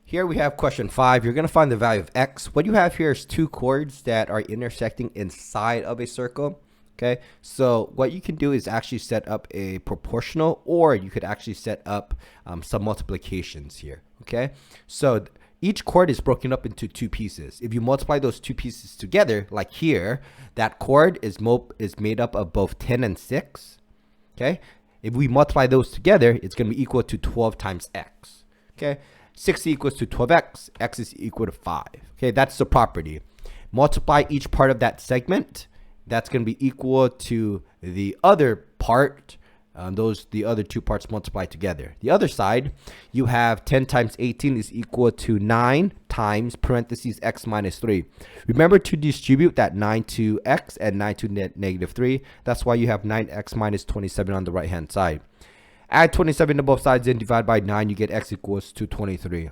Here we have question 5. You're going to find the value of x. What you have here is two chords that are intersecting inside of a circle. Okay, so what you can do is actually set up a proportional, or you could actually set up some multiplications here. Okay, so each chord is broken up into two pieces. If you multiply those two pieces together, like here, that chord is made up of both 10 and 6. Okay, if we multiply those together, it's going to be equal to 12 times x. Okay, 6 equals to 12x, x is equal to 5. Okay, that's the property. Multiply each part of that segment. That's going to be equal to the other part. The other two parts multiplied together. The other side, you have 10 times 18 is equal to 9 times parentheses x minus 3. Remember to distribute that 9 to x and 9 to negative 3. That's why you have 9x minus 27 on the right hand side. Add 27 to both sides and divide by 9. You get x equals to 23.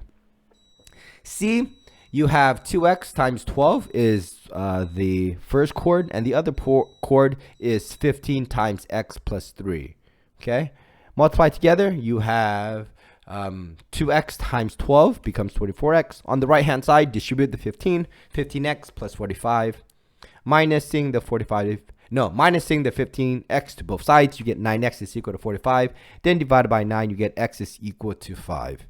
C, you have 2x times 12 is the first chord, and the other chord is 15 times x plus 3. Okay, multiply together, you have 2x times 12 becomes 24x. On the right hand side, distribute the 15x plus 45, minusing the 15x to both sides, you get 9x is equal to 45. Then divided by 9, you get x is equal to 5.